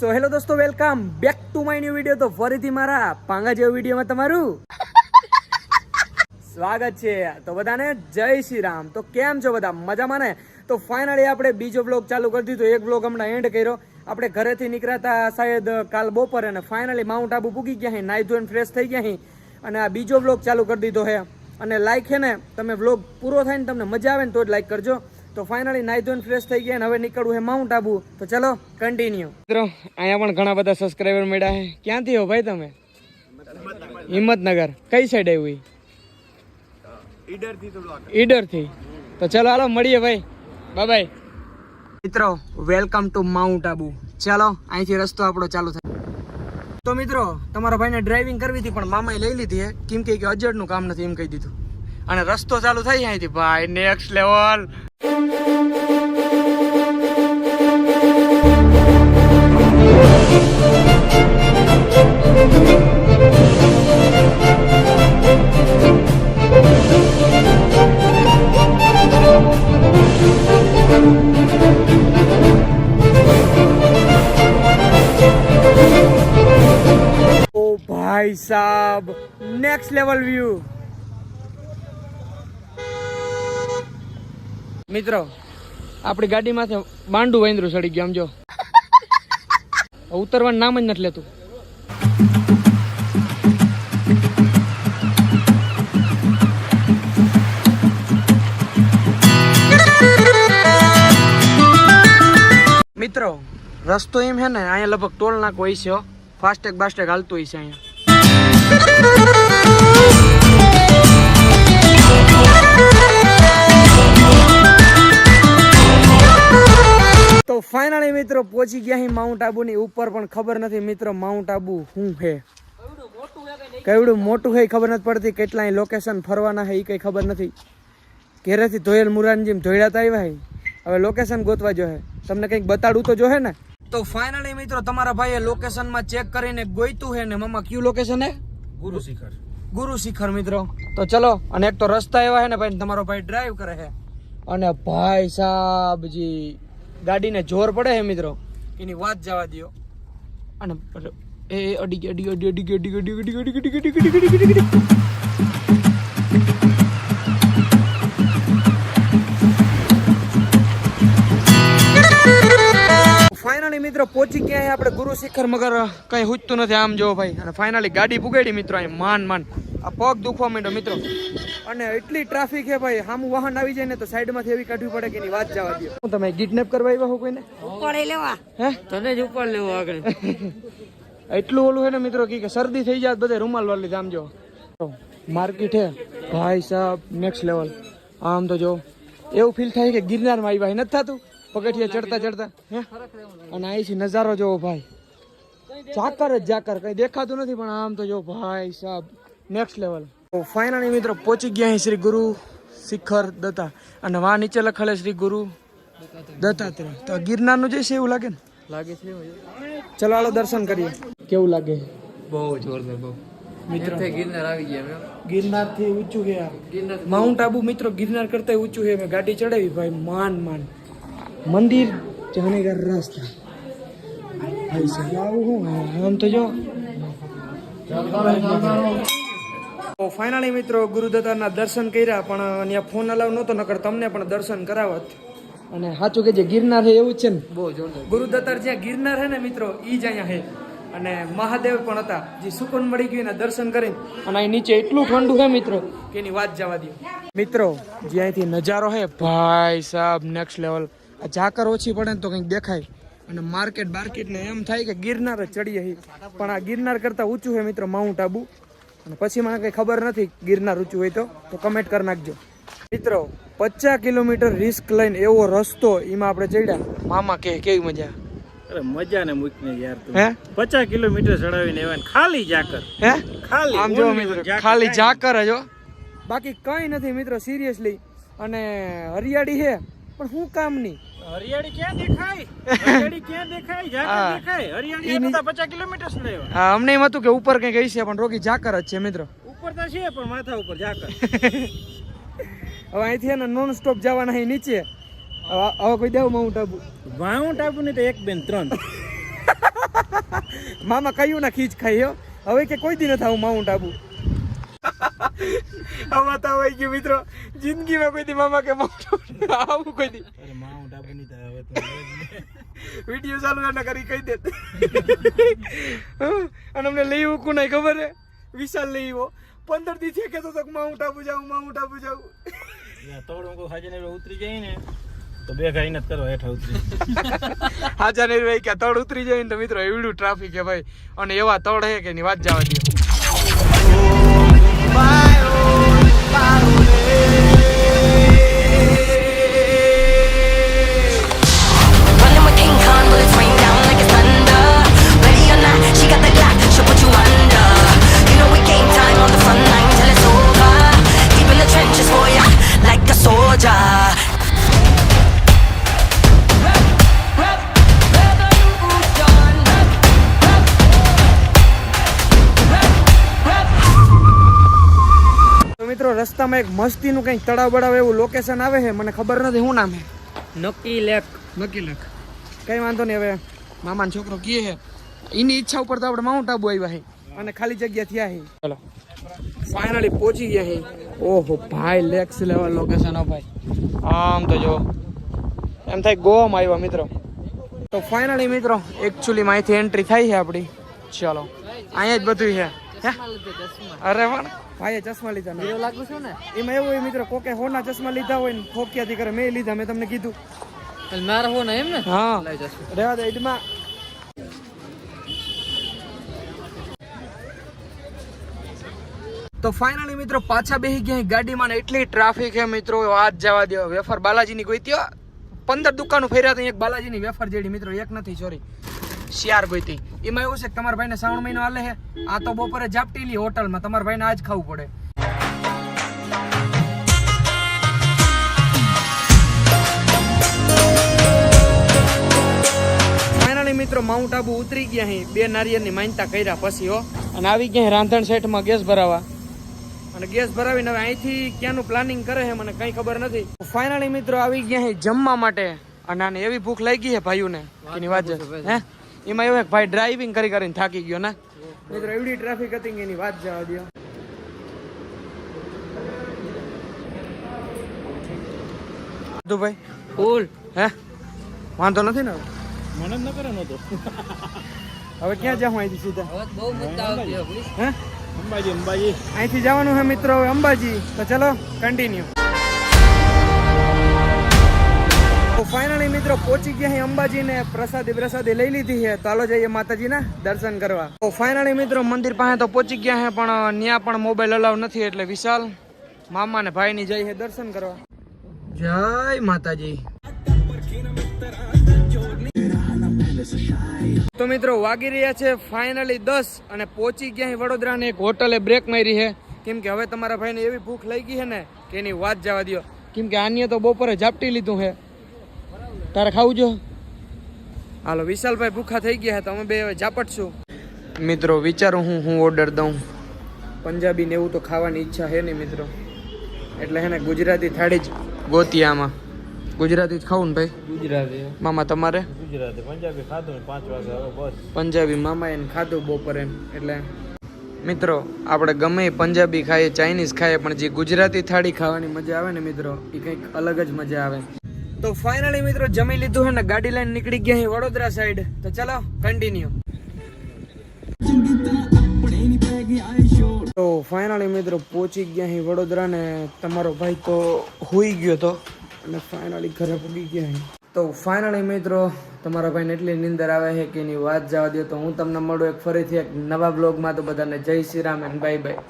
So hello દોસ્તો, welcome back to my new video. તો ફરીથી મારા પાંગા જેવા વિડીયોમાં તમારું સ્વાગત છે. તો બધાને જય શ્રી રામ. તો કેમ છો બધા, મજામાં ને? તો ફાઇનલી આપણે બીજો બ્લોગ ચાલુ કરી દીધો. એક બ્લોગ હમણાં એન્ડ કર્યો. આપણે ઘરેથી નીકળ્યા શાયદ કાલ બપોરે અને ફાઇનલી માઉન્ટ આબુ પૂગી ગયા હી, નાઈ ધોઈને ફ્રેશ થઈ ગયા હી અને આ બીજો બ્લોગ ચાલુ કરી દીધો છે. અને લાઈક છે ને, તમે બ્લોગ પૂરો થાય ને તમને મજા આવે ને તો જ લાઈક કરજો. તો ફાઇનલી નાઈ ધોઈને ફ્રેશ થઈ ગયા ને હવે નીકળવું છે માઉન્ટ આબુ. તો ચલો કન્ટિન્યુ. મિત્રો અહીંયા પણ ઘણા બધા સબસ્ક્રાઈબર મળ્યા છે. ક્યાંથી હો ભાઈ તમે? હિંમતનગર. કઈ સાઈડ આવ્યું? ઈડર થી. તો ચલો હાલો મળીએ ભાઈ. Bye bye. મિત્રો વેલકમ ટુ માઉન્ટ આબુ. ચાલો અહીંથી રસ્તો આપણો ચાલુ થાય. તો મિત્રો તમારા ભાઈને ડ્રાઇવિંગ કરવી હતી પણ મામાએ લઈ લીધી હે, કેમ કે અજડનું કામ નથી એમ કહી દીધું. અને રસ્તો ચાલુ થઈ અહીંથી ભાઈ નેક્સ્ટ લેવલ. ભાઈ સાહેબ નેક્સ્ટ લેવલ વ્યૂ. મિત્રો આપણી ગાડીમાંથી બાંડું વાંદરું ચડી ગયું. આમ જો ઉતરવાનું નામ જ નથી લેતું. મિત્રો રસ્તો એમ છે ને, અહીંયા લગભગ ટોલ નાક હોય છે, ફાસ્ટેગ બાસ્ટેગ હાલતું હોય છે અહીંયા. તો ફાઇનલી મિત્રો પહોંચી ગયા અહીં માઉન્ટ આબુ ની ઉપર. પણ ખબર નથી મિત્રો માઉન્ટ આબુ શું છે, કેવડું મોટું છે ખબર નથી પડતી. કેટલા લોકેશન ફરવાના છે એ કઈ ખબર નથી. ઘેરેથી ધોયેલ મુરાનજી ધોયડા આવ્યા છે, હવે લોકેશન ગોતવા જો હે. તમને કંઈક બતાડું તો જો હે ને. તો ફાઇનલી મિત્રો તમારા ભાઈએ લોકેશનમાં ચેક કરીને ગોઈતું હે ને. મામા કયું લોકેશન હે? ગુરુ શિખર મિત્રો. તો ચલો. અને એક તો રસ્તા એવા હે ને ભાઈ, તમારો ભાઈ ડ્રાઈવ કરે છે અને ભાઈ સાહેબજી ગાડીને જોર પડે છે મિત્રો, એની વાત જવા દો. અને એ અડી ગઈ અડી અડી અડી અડી અડી અડી અડી અડી અડી અડી. ફાઇનલી મિત્રો પહોંચી ગયા આપણે ગુરુ શિખર, મગર કઈ હુજતું નથી. આમ જો ભાઈ. અને ફાઇનલી ગાડી પુગાડી મિત્રો. અહીં માન આ પગ દુખવા માંડ્યો મિત્રો. અને એટલી ટ્રાફિક છે ભાઈ, સામું વાહન આવી જાય ને તો સાઈડમાંથી એવી કાઢવી પડે કે એની વાત જવા દો. તમે કિડનેપ કરવા આવ્યા હો કોઈને? ઉપાડી લેવા. હે તને જ ઉપાડ લેવો આગળ. એટલું ઓલું છે ને મિત્રો કે શરદી થઈ જાય બધે રૂમાલ વાળી લીધા. આમ જો માર્કેટ હે ભાઈ સાહેબ નેક્સ્ટ લેવલ. આમ તો જો એવું ફીલ થાય કે ગિરનારમાં આવ્યા નથી થતું પગથિયા ચડતા ચડતા. હે અને અહીંથી નજારો જોવો ભાઈ, ઝાકર જ ઝાકર, કઈ દેખાતું નથી પણ આમ તો જો ભાઈ સાહેબ નેક્સ્ટ લેવલ. ફાઇનલી મિત્રો પહોંચી ગયા શ્રી ગુરુ શિખર દત્તા. અને વાં નીચે લખેલે શ્રી ગુરુ દત્તાત્રેય. તો ગિરનારનું જઈશે એવું લાગે ને? લાગે છે. ચલો હાલો દર્શન કરીએ. કેવું લાગે? બહુ જોરદાર. બહુ મિત્રો ગિરનાર આવી ગયા. ગિરનાર થી ઊંચું છે માઉન્ટ આબુ મિત્રો. ગિરનાર કરતા ઊંચું છે. મેં ગાડી ચડાવી ભાઈ માન મંદિર જાનેગર રસ્તા. ભાઈ સાહેબ આવું હું આમ તો જો. ફાઇનલી મિત્રો ગુરુદત્તાના દર્શન કર્યા, પણ ત્યાં ફોન અલાવ નહોતો, નકર તમને પણ દર્શન કરાવત. અને સાચું કે જે ગિરનાર છે એવું જ છે ને, બહુ જોરદાર. ગુરુદત્તા જ્યાં ગિરનાર છે ને મિત્રો, એ જ અહીંયા છે. અને મહાદેવ પણ હતા, જે સુકૂન મળી ગયું એના દર્શન કરીને. અને અહીં નીચે એટલું ઠંડુ છે મિત્રો કે એની વાત જવા દો. મિત્રો જ્યાંથી નજારો છે ભાઈ સાહેબ નેક્સ્ટ લેવલ. આ ઝાકર ઓછી પડે ને તો કંઈક દેખાય. અને માર્કેટ ને એમ થાય કે ગિરનાર જ ચડીએ. પણ આ ગિરનાર કરતા ઊંચું છે મિત્રો માઉન્ટ આબુ. અને પછી મને કઈ ખબર નથી ગિરનાર ઊંચું હોય તો કમેન્ટ કરી નાખજો મિત્રો. 50 કિલોમીટર રિસ્ક લઈને એવો રસ્તો એમાં આપણે ચડ્યા. મામા કે કેવી મજા? અરે મજા ને મૂકને યાર. તું 50 કિલોમીટર ચડાવીને આવ્યા ખાલી ઝાકર. હે ખાલી આમ જો મિત્રો, ખાલી ઝાકર જ હો, બાકી કઈ નથી મિત્રો સિરિયસલી. અને હરિયાળી છે પણ શું કામની? હરિયાળી ક્યાં દેખાય? હરિયાળી ક્યાં દેખાય? ઝાકર દેખાય. હરિયાળી બધા 50 કિલોમીટર ચડાવ્યા. હા અમને એમ હતું કે ઉપર કઈ ગઈ છે પણ રોકી ઝાકર જ છે મિત્રો. ઉપર તો છે પણ માથા ઉપર ઝાકર. હવે અહીંથી એને નોન સ્ટોપ જવાના અહીં નીચે. હવે કોઈ દેવ માઉન્ટ આબુ? માઉન્ટ આબુ ની તો 1 2 3 મામા કયું ના ખીચ ખાઈ હો હવે કે કોઈ દી ન થાવું માઉન્ટ આબુ આમાં તો હોય ગયું મિત્રો જિંદગીમાં કોઈ દી મામા કે માઉન્ટ આબુ કોઈ દી માઉન્ટ આબુ નહીં થાય હવે તો વિડીયો ચાલુ ના કરી કહી દે અને અમને લઈ ઉકું નહીં ખબર હે વિશાલ લઈ આવ્યો 15 દી થી કહેતો તો માઉન્ટ આબુ જાઉં તોડ હાજર ઉતરી જાય ને તો બે ગાઈ નથી કરો હેઠા ઉતરી હાજા નહીં ભાઈ કે તળ ઉતરી જાય ને તો મિત્રો એવડું ટ્રાફિક હે ભાઈ અને એવા તળ હે કે ની વાત જવા દે મિત્રો રસ્તામાં એક મસ્તીનું કંઈક તળાવ બળાવ એવું લોકેશન આવે છે મને ખબર નથી શું નામ છે નકી લેક કઈ વાંધો નહીં હવે મામાનો છોકરો કહે છે એની ઈચ્છા ઉપર તો આપણે માઉન્ટ આબુ આવ્યા છે અને ખાલી જગ્યા થયા છે ચલો ફાઇનલી પહોંચી ગયા છે ઓહો ભાઈ લેક્સ લેવલ લોકેશન હો ભાઈ આમ તો જો એમ થાય ગોવામાં આવ્યા મિત્રો તો ફાઇનલી મિત્રો એકચ્યુઅલી અહીંથી એન્ટ્રી થાય છે આપણી ચલો અહીંયા જ બધું છે અરે વાહ ભાઈએ ચશ્મા લીધા હીરો લાગુ છું ને એમાં એવું હોય મિત્રો કોકે હોના ચશ્મા લીધા હોય ને ખોકિયાથી કરે મેં લીધા મેં તમને કીધું મારા હોના એમ ને હા રહેવા દે ઈડમાં તો ફાઇનલી મિત્રો પાછા બેસી ગયા ગાડીમાં ને એટલી ટ્રાફિક છે મિત્રો વાત જવા દો વેફર બાલાજીની કોઈ ત્યો 15 દુકાનો ફેર્યા તો એક બાલાજીની વેફર જેડી મિત્રો એક નથી સોરી શિયાર ગોઈતી એમાં એવું છે કે તમારા ભાઈને શ્રાવણ મહિનો હાલે છે આ તો બપોરે ઝાપટીલી હોટલમાં તમારા ભાઈને આજ ખાવું પડે ફાઇનલી મિત્રો માઉન્ટ આબુ ઉતરી ગયા અહીં 2 નારિયેળની માનતા કર્યા પછી હો અને આવી ગયા રાંધણ સેટમાં ગેસ ભરાવા અને ગેસ ભરાવીને હવે અહીંથી ક્યાંનું પ્લાનિંગ કરે છે મને કઈ ખબર નથી ફાઇનલી મિત્રો આવી ગયા છે જમવા માટે અને આને એવી ભૂખ લાગી છે ભાઈઓને એની વાત હે એમાં એવું ભાઈ ડ્રાઇવિંગ કરીને થાકી ગયો ને મિત્રો એવડી ટ્રાફિક હતી એની વાત જવા દો ભાઈ ફૂલ હે વાંધો નથી ને મને ન કરે નતો હવે ક્યાં જાઉં અહીંથી સીધા બહુ મુદ્દા આવતી હે અંબાજી અહીંથી જવાનું છે મિત્રો હવે અંબાજી તો ચલો કન્ટિન્યુ ફાઇનલી મિત્રો પહોંચી ગયા અહીં અંબાજી ને પ્રસાદી લઈ લીધી છે તો ચાલો જઈએ માતાજીના દર્શન કરવા તો ફાઇનલી મિત્રો મંદિર પાસે તો પહોંચી ગયા છે પણ ત્યાં પણ મોબાઈલ અલાવ નથી એટલે વિશાલ મામા ને ભાઈ ની જઈ છે દર્શન કરવા જય માતાજી તો મિત્રો વાગી રહ્યા છે ફાઇનલી 10 અને પહોંચી ગયા અહીં વડોદરા ને એક હોટલે બ્રેક મારી છે કેમ કે હવે તમારા ભાઈને એવી ભૂખ લઈ ગઈ છે ને કે એની વાત જવા દો કેમ કે આને તો બપોરે ઝાપટી લીધું છે તારે ખાવું જો હાલો વિશાલભાઈ ભૂખા થઈ ગયા છે તો અમે બે હવે ઝાપટશું મિત્રો વિચારું હું ઓર્ડર દઉં પંજાબી ને એવું તો ખાવાની ઈચ્છા છે નહીં મિત્રો એટલે હે ને ગુજરાતી થાળી જ ગોતી આમાં ગુજરાતી જ ખાવું ને ભાઈ ગુજરાતી મામા તમારે ગુજરાતી પંજાબી ખાધું 5 વાગે હવે બસ પંજાબી મામા એને ખાધું બપોરે એટલે મિત્રો આપણે ગમે પંજાબી ખાઈએ ચાઇનીઝ ખાઈએ પણ જે ગુજરાતી થાળી ખાવાની મજા આવે ને મિત્રો એ કંઈક અલગ જ મજા આવે તો ફાઇનલી મિત્રો જમી લીધું હે ને ગાડી લઈને નીકળી ગયા વડોદરા સાઈડ તો ચલો કન્ટિન્યુ તો ફાઇનલી મિત્રો પહોંચી ગયા વડોદરા ને તમારો ભાઈ તો હોઈ ગયો તો અને ફાઇનલી ઘરે પહોંચી ગયા તો ફાઇનલી મિત્રો તમારા ભાઈને એટલી નીંદર આવે છે કે એની વાત જવા દો તો હું તમને મળું એક ફરીથી એક નવા બ્લોગમાં તો બધાને જય Shri Ram and bye bye